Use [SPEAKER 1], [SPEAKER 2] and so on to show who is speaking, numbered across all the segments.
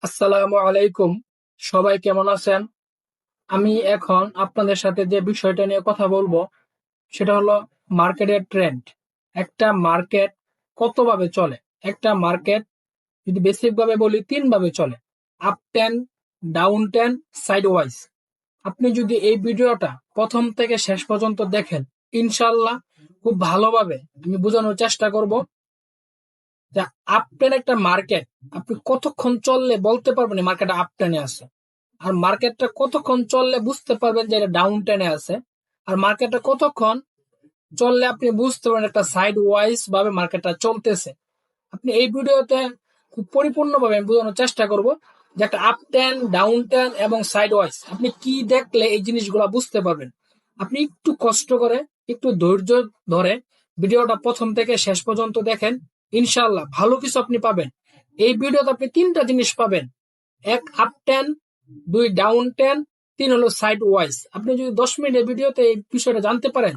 [SPEAKER 1] আসসালামু আলাইকুম। সবাই কেমন আছেন? আমি এখন আপনাদের সাথে যে বিষয়টা নিয়ে কথা বলবো সেটা হলো মার্কেটের ট্রেন্ড। একটা মার্কেট কতভাবে চলে? একটা মার্কেট যদি বেসিক ভাবে বলি তিন ভাবে চলে: up ten, down ten, side wise. আপনি যদি এই ভিডিওটা প্রথম থেকে শেষ পর্যন্ত দেখেন, ইনশাল্লাহ খুব ভালোভাবে আমি বোঝানোর চেষ্টা করব যে আপ টেন একটা মার্কেট আপনি কতক্ষণ চললে বলতে পারবেন মার্কেট আপ টেনে আছে, আর মার্কেটটা কতক্ষণ চললে বুঝতে পারবেন যে এটা ডাউন টেনে আছে, আর মার্কেটটা কতক্ষণ চললে আপনি বুঝতে পারবেন একটা সাইড ওয়াইজ ভাবে মার্কেটটা চলতেছে। আপনি এই ভিডিওতে খুব পরিপূর্ণভাবে আমি বোঝানোর চেষ্টা করব যে একটা আপ টেন, ডাউন টেন এবং সাইড ওয়াইজ আপনি কি দেখলে এই জিনিসগুলো বুঝতে পারবেন। আপনি একটু কষ্ট করে, একটু ধৈর্য ধরে ভিডিওটা প্রথম থেকে শেষ পর্যন্ত দেখেন, ইনশাল্লাহ ভালো কিছু আপনি পাবেন। এই ভিডিওতে আপনি তিনটা জিনিস পাবেন: এক আপ টেন, দুই ডাউন টেন, তিন হলো সাইড ওয়াইজ। আপনি যদি 10 মিনিটের ভিডিওতে এই বিষয়টা জানতে পারেন,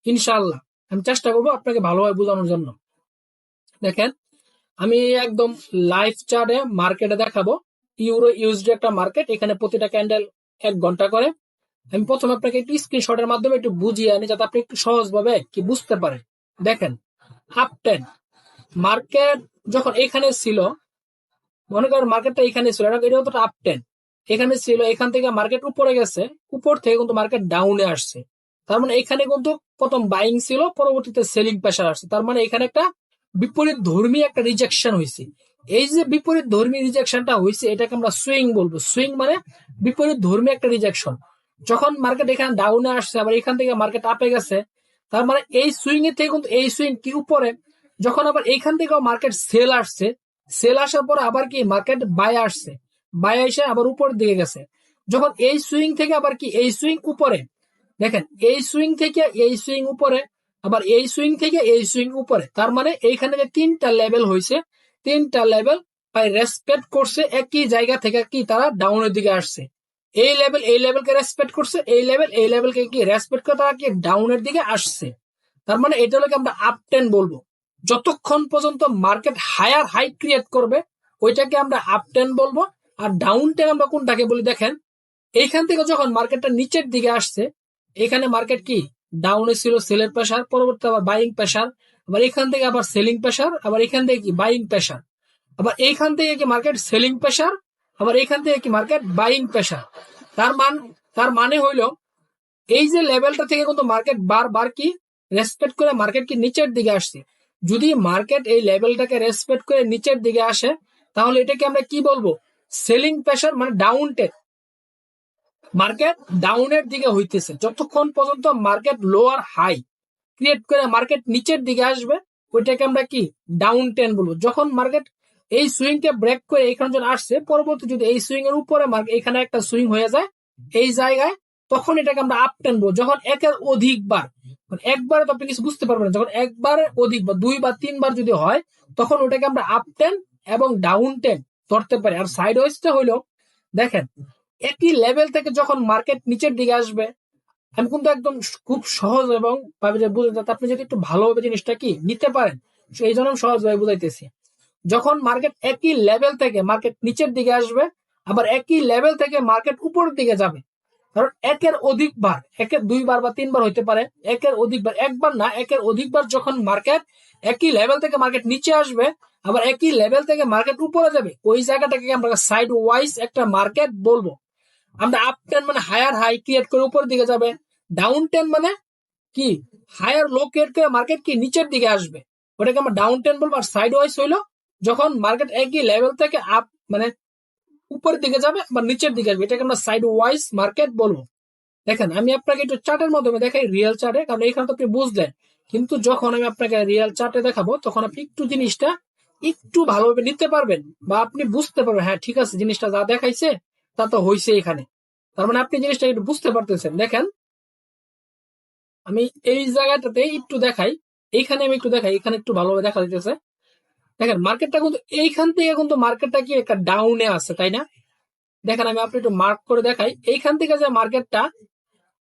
[SPEAKER 1] ইনশাআল্লাহ আমি চেষ্টা করবো আপনাকে ভালোভাবে বোঝানোর জন্য। দেখেন, আমি একদম লাইভ চার্টে মার্কেটে দেখাবো। ইউরো ইউএসডি একটা মার্কেট, এখানে প্রতিটা ক্যান্ডেল 1 ঘন্টা করে। আমি প্রথমে আপনাকে একটু স্ক্রিনশটের মাধ্যমে একটু বুঝিয়ে আনি যাতে আপনি একটু সহজভাবে কি বুঝতে পারেন। দেখেন, আপ টেন মার্কেট যখন এখানে ছিল, মনে করেন মার্কেটটা এখানে ছিল, এটা হতো আপ টেন, এখানে ছিল, এখান থেকে মার্কেট উপরে গেছে, উপর থেকে কিন্তু মার্কেট ডাউনে আসছে। তার মানে এখানে কিন্তু প্রথম বাইং ছিল, পরবর্তীতে সেলিং প্রেসার আসছে। তার মানে এখানে একটা বিপরীত ধর্মী একটা রিজেকশন হয়েছে। এই যে বিপরীত ধর্মী রিজেকশনটা হয়েছে এটাকে আমরা সুইং বলবো। সুইং মানে বিপরীত ধর্মী একটা রিজেকশন। যখন মার্কেট এখানে ডাউনে আসছে আবার এখান থেকে মার্কেট আপে গেছে, তার মানে এই সুইং এর থেকে কিন্তু এই সুইং কি উপরে। যখন আবার এইখান থেকে মার্কেট সেল আসছে, সেল আসার পর আবার কি মার্কেট বাই আসছে, বাই এসে আবার উপরের দিকে গেছে। যখন এই সুইং থেকে আবার কি এই সুইং উপরে, দেখেন এই সুইং থেকে এই সুইং উপরে, আবার এই সুইং থেকে এই সুইং উপরে। তার মানে এইখানে যে তিনটা লেভেল হয়েছে, তিনটা লেভেল প্রায় রেসপেক্ট করছে একই জায়গা থেকে, কি তারা ডাউনের দিকে আসছে। এই লেভেল এই লেভেলকে রেসপেক্ট করছে, এই লেভেল এই লেভেলকে কি রেসপেক্ট করে তারা কি ডাউনের দিকে আসছে। তার মানে এটা হলো আমরা আপ টেন বলবো। যতক্ষণ পর্যন্ত মার্কেট হায়ার হাই ক্রিয়েট করবে ওইটাকে আমরা আপ টেন বলবো। আর ডাউন টেন আমরা কোনটাকে বলি, দেখেন এইখান থেকে যখন মার্কেটটা নিচের দিকে আসছে, এখানে মার্কেট কি ডাউনে ছিল, সেলের প্রেসার, পরবর্তী আবার বাইং প্রেসার, আবার এখান থেকে আবার সেলিং প্রেসার, আবার এখান থেকে কি বাইং প্রেসার, আবার এইখান থেকে কি মার্কেট সেলিং প্রেসার, আবার এখান থেকে কি মার্কেট বাইং প্রেসার। তার মান তার মানে হইল এই যে লেভেলটা থেকে কিন্তু মার্কেট বারবার কি রেসপেক্ট করে মার্কেট কি নিচের দিকে আসছে। যদি মার্কেট এই লেভেলটাকে রেসপেক্ট করে নিচের দিকে আসে, তাহলে এটাকে আমরা কি বলবো, সেলিং প্রেসার, মানে ডাউন টেন। মার্কেট ডাউনের দিকে হইতেছে যতক্ষণ পর্যন্ত মার্কেট লোয়ার হাই ক্রিয়েট করে মার্কেট নিচের দিকে আসবে, ওইটাকে আমরা কি ডাউন টেন বলবো। যখন মার্কেট এই সুইংকে ব্রেক করে এখানে যখন আসছে, পরবর্তী যদি এই সুইং এর উপরে মার্কেট এখানে একটা সুইং হয়ে যায় এই জায়গায়, তখন এটাকে আমরা আপ টেন বলবো। যখন একের অধিকবার, একবারে তো আপনি কিছু বুঝতে পারবেন না, যখন একবারে অধিক বা 2 বা 3 বার যদি হয়, তখন ওটাকে আমরা আপ টেন এবং ডাউন টেন ধরতে পারি। আর সাইড ওয়াইজটা হইলো, দেখেন একই লেভেল থেকে যখন মার্কেট নিচের দিকে আসবে, আমি কিন্তু একদম খুব সহজ এবং ভাবে যে বুঝে যাতে আপনি যদি একটু ভালোভাবে জিনিসটা কি নিতে পারেন, এই জন্য আমি সহজভাবে বুঝাইতেছি। যখন মার্কেট একই লেভেল থেকে মার্কেট নিচের দিকে আসবে, আবার একই লেভেল থেকে মার্কেট উপরের দিকে যাবে, কারণ একের অধিকবার, একের 2 বার বা 3 বার হইতে পারে, একের অধিকবার, একবার না একের অধিকবার যখন মার্কেট একই লেভেল থেকে মার্কেট নিচে আসবে, আবার একই লেভেল থেকে মার্কেট উপরে যাবে, ওই জায়গাটাকে আমরা সাইড ওয়াইজ একটা মার্কেট বলবো। আমরা আপ টেন মানে হায়ার হাই ক্রিয়েট করে উপরের দিকে যাবে, ডাউন টেন মানে কি হায়ার লো ক্রিয়েট করে মার্কেট কি নিচের দিকে আসবে, ওটাকে আমরা ডাউন টেন বলবো। আর সাইড ওয়াইজ হইলো যখন মার্কেট একই লেভেল থেকে আপ মানে উপরের দিকে যাবে বা নিচের দিকে আসবে, এটাকে আমরা সাইড ওয়াইজ মার্কেট বলবো। দেখেন, আমি আপনাকে একটু চার্টের মাধ্যমে দেখাই, রিয়েল চার্টে, কারণ এখানে তো আপনি বুঝলেন, কিন্তু যখন আমি আপনাকে রিয়েল চার্টে দেখাবো তখন আপনি একটু জিনিসটা একটু ভালোভাবে নিতে পারবেন, বা আপনি বুঝতে পারবেন হ্যাঁ ঠিক আছে জিনিসটা যা দেখাইছে তা তো হয়েছে এখানে। তার মানে আপনি জিনিসটা একটু বুঝতে পারতেছেন। দেখেন, আমি এই জায়গাটাতে একটু দেখাই, এইখানে আমি একটু দেখাই, এখানে একটু ভালোভাবে দেখা যাইতেছে। দেখেন মার্কেটটা কিন্তু এইখান থেকে কিন্তু মার্কেটটা কি একটা ডাউনে আছে, তাই না? দেখেন আমি আপনি একটু মার্ক করে দেখাই, এইখান থেকে যে মার্কেটটা,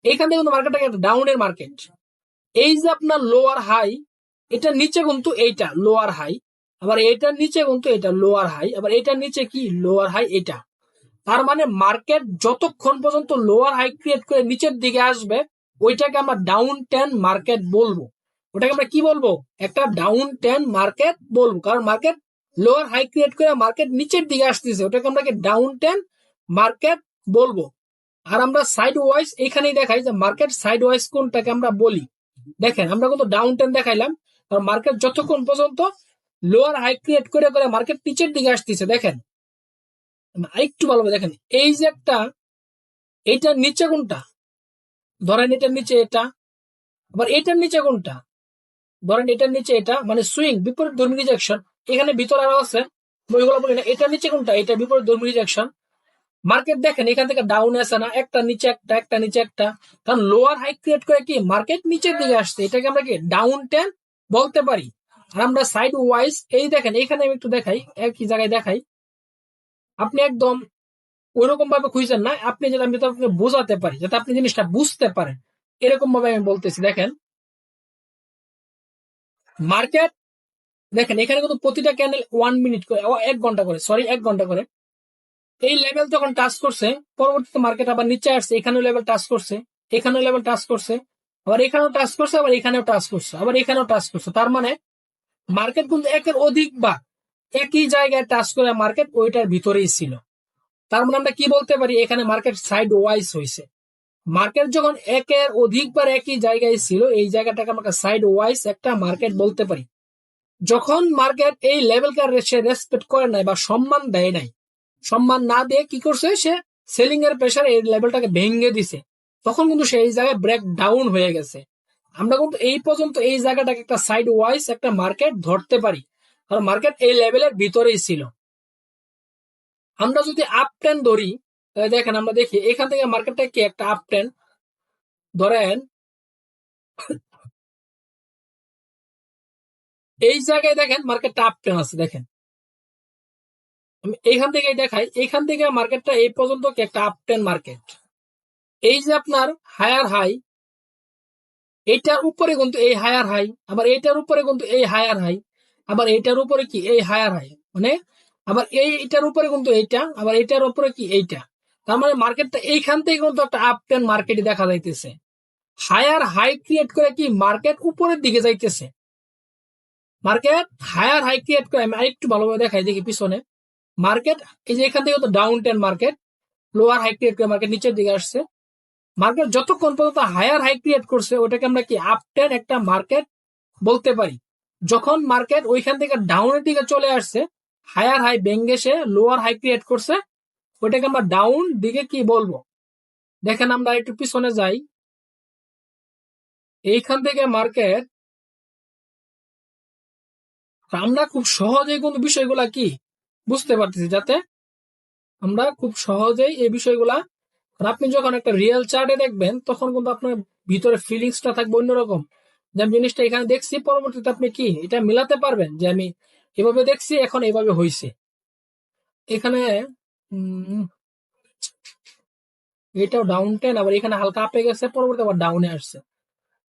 [SPEAKER 1] এইখান থেকে কিন্তু মার্কেটটা একটা ডাউনের মার্কেট। এই যে আপনার লোয়ার হাই, এটা নিচে কিন্তু এইটা লোয়ার হাই, আবার এটার নিচে কিন্তু এটা লোয়ার হাই, আবার এটার নিচে কি লোয়ার হাই এটা। তার মানে মার্কেট যতক্ষণ পর্যন্ত লোয়ার হাই ক্রিয়েট করে নিচের দিকে আসবে ওইটাকে আমরা ডাউন টেন মার্কেট বলবো। ওটাকে আমরা কি বলবো? একটা ডাউন টেন মার্কেট বলবো, কারণ মার্কেট লোয়ার হাই ক্রিয়েট করে মার্কেট নিচের দিকে আসতেছে, ওটাকে আমরা ডাউন টেন মার্কেট বলবো। আর আমরা সাইড ওয়াইজ এখানেই দেখাই যে মার্কেট সাইড ওয়াইজ কোনটাকে আমরা বলি। দেখেন আমরা কিন্তু ডাউন টেন দেখাইলাম, কারণ মার্কেট যতক্ষণ পর্যন্ত লোয়ার হাই ক্রিয়েট করে করে মার্কেট নিচের দিকে আসতেছে। দেখেন আরেকটু ভালোভাবে দেখেন, এই যে একটা, এইটার নিচে কোনটা? ধরেন এটার নিচে এটা, আবার এটার নিচে কোনটা? ধরেন এটার নিচে এটা, মানে সুইং বিপরীত ধর্মী রিজেকশন। এখানে ভিতরে আরো আছে, ওইগুলো বলি না। এটার নিচে কোনটা? এটা বিপরীত ধর্মী রিজেকশন। মার্কেট দেখেন এখান থেকে ডাউন আসে না, একটা নিচে একটা, একটা নিচে একটা, কারণ লোয়ার হাই ক্রিয়েট করে কি মার্কেট নিচের দিকে আসছে, এটাকে আমরা কি ডাউন টেন বলতে পারি। আর আমরা সাইড ওয়াইজ এই দেখেন, এখানে আমি একটু দেখাই, একই জায়গায় দেখাই, আপনি একদম ওইরকম ভাবে খুঁজছেন না, আপনি যেটা আমি আপনাকে বোঝাতে পারি যাতে আপনি জিনিসটা বুঝতে পারেন, এরকম ভাবে আমি বলতেছি। দেখেন মার্কেট, দেখেন এখানে কিন্তু প্রতিটা ক্যান্ডেল 1 মিনিট করে, 1 ঘন্টা করে, সরি 1 ঘন্টা করে এই লেভেল যখন টাচ করছে, পরবর্তীতে মার্কেট আবার নিচে আসছে, এখানেও লেভেল টাচ করছে, এখানেও লেভেল টাচ করছে, আবার এখানেও টাচ করছে, আবার এখানেও টাচ করছে, আবার এখানেও টাচ করছে। তার মানে মার্কেট কিন্তু একের অধিক বার একই জায়গায় টাচ করে মার্কেট ওইটার ভিতরেই ছিল। তার মানে আমরা কি বলতে পারি, এখানে মার্কেট সাইড ওয়াইজ হয়েছে। মার্কেট যখন একের অধিকবার একই জায়গায় ছিল, এই জায়গাটাকে আমরা সাইড ওয়াইজ একটা মার্কেট বলতে পারি। যখন মার্কেট এই লেভেলকে সে রেসপেক্ট করে নাই বা সম্মান দেয় নাই, সম্মান না দিয়ে কি করছে, সে সেলিং এর প্রেসারে এই লেভেলটাকে ভেঙে দিছে, তখন কিন্তু সে এই জায়গায় ব্রেক ডাউন হয়ে গেছে। আমরা কিন্তু এই পর্যন্ত এই জায়গাটাকে একটা সাইড ওয়াইজ একটা মার্কেট ধরতে পারি, কারণ মার্কেট এই লেভেলের ভিতরেই ছিল। আমরা যদি আপ ট্রেন্ড ধরি, তাহলে দেখেন আমরা দেখি এখান থেকে মার্কেটটা কি একটা আপ ট্রেন্ড ধরেন, এই জায়গায় দেখেন মার্কেটটা আপ ট্রেন্ড আছে। দেখেন আমি এইখান থেকে দেখাই, এইখান থেকে মার্কেটটা এই পর্যন্ত কি একটা আপ ট্রেন্ড মার্কেট। এই যে আপনার হায়ার হাই, এইটার উপরে কিন্তু এই হায়ার হাই, আবার এইটার উপরে কিন্তু এই হায়ার হাই, আবার এইটার উপরে কি এই হায়ার হাই, মানে আবার এইটার উপরে কিন্তু এইটা, আবার এইটার উপরে কি এইটা। তার মানে মার্কেটটা এইখান থেকে কিন্তু একটা আপ ট্রেন্ড মার্কেট দেখা যাইতেছে। হায়ার হাই ক্রিয়েট করে কি মার্কেট উপরের দিকে যাইতেছে। মার্কেট হায়ার হাই ক্রিয়েট করে, আমি আরেকটু ভালোভাবে দেখাই দেখি পিছনে। মার্কেট এই যে এখান থেকে তো down trend market, lower high create করে মার্কেট নিচের দিকে আসছে। মার্কেট যতক্ষণ পর্যন্ত হায়ার হাই ক্রিয়েট করছে ওটাকে আমরা কি আপ ট্রেন্ড একটা মার্কেট বলতে পারি। যখন মার্কেট ওইখান থেকে ডাউনের দিকে চলে আসছে, হায়ার হাই ভেঙে সে লোয়ার হাই ক্রিয়েট করছে, ওইটাকে আমরা ডাউন দিকে কি বলবো। দেখেন আমরা একটু পিছনে যাই, এইখান থেকে মার্কেট, আমরা খুব সহজেই কিন্তু বিষয়গুলা কি বুঝতে পারতেছি, যাতে আমরা খুব সহজেই এই বিষয়গুলা, আপনি যখন একটা রিয়েল চার্টে দেখবেন তখন কিন্তু আপনার ভিতরে ফিলিংসটা থাকবে অন্যরকম, যে আমি জিনিসটা এখানে দেখছি, পরবর্তীতে আপনি কি এটা মিলাতে পারবেন যে আমি এভাবে দেখছি এখন এভাবে হয়েছে। এখানে এটাও ডাউন টেন, আবার এখানে হালকা আপে গেছে, পরবর্তী আবার ডাউনে আসছে।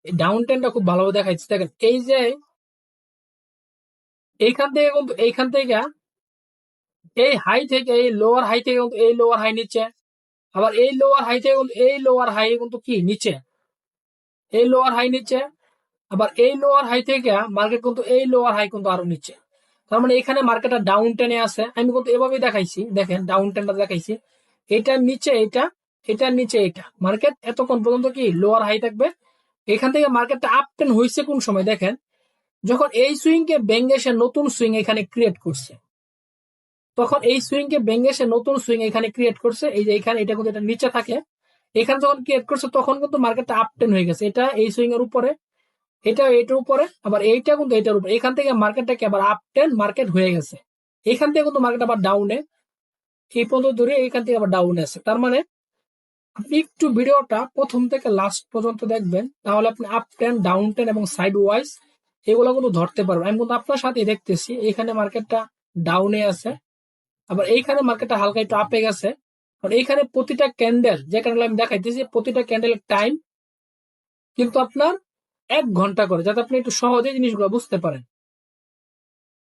[SPEAKER 1] এই ডাউন টেনটা খুব ভালোভাবে দেখাচ্ছে। দেখেন এই যে এইখান থেকে কিন্তু এইখান থেকে এই হাই থেকে এই লোয়ার হাই থেকে কিন্তু এই লোয়ার হাই নিচে, আবার এই লোয়ার হাই থেকে কিন্তু এই লোয়ার হাই কিন্তু কি নিচে, এই লোয়ার হাই নিচে, আবার এই লোয়ার হাই থেকে মার্কেট কিন্তু এই লোয়ার হাই কিন্তু আরো নিচে। তার মানে এখানে মার্কেটটা ডাউন টেনে আছে। আমি কিন্তু এভাবেই দেখাইছি, দেখেন ডাউন টেনটা দেখাইছি, এটার নিচে এটা, এটার নিচে এটা, মার্কেট এতক্ষণ পর্যন্ত কি লোয়ার হাই থাকবে। এখান থেকে মার্কেটটা আপ টেন হয়েছে কোন সময়, দেখেন যখন এই সুইং কে ভেঙে সে নতুন সুইং এখানে ক্রিয়েট করছে, তখন এই সুইং কে ভেঙে সে নতুন সুইং এখানে ক্রিয়েট করছে। এই যে এখানে এটা কিন্তু এটা নিচে থাকে, এখানে যখন ক্রিয়েট করছে তখন কিন্তু মার্কেটটা আপ টেন হয়ে গেছে, এটা এই সুইং এর উপরে, এটা এটার উপরে, আবার এইটা কিন্তু এটার উপরে। এখান থেকে মার্কেটটাকে আবার আপ টেন মার্কেট হয়ে গেছে। এখান থেকে কিন্তু মার্কেট আবার ডাউনে, এই পর্যন্ত ধরে এখান থেকে আবার ডাউনে আছে। তার মানে আপনি একটু ভিডিওটা প্রথম থেকে লাস্ট পর্যন্ত দেখবেন, তাহলে আপনি আপ টেন, ডাউন টেন এবং সাইড ওয়াইজ এগুলো কিন্তু ধরতে পারবেন। আমি কিন্তু আপনার সাথে দেখতেছি এখানে মার্কেটটা ডাউনে আছে, আবার এইখানে মার্কেটটা হালকা একটু আপে গেছে। আর এইখানে প্রতিটা ক্যান্ডেল, যে ক্যান্ডেল আমি দেখাইতেছি, প্রতিটা ক্যান্ডেলের টাইম কিন্তু আপনার 1 ঘন্টা করে, যাতে আপনি একটু সহজে জিনিসগুলো বুঝতে পারেন।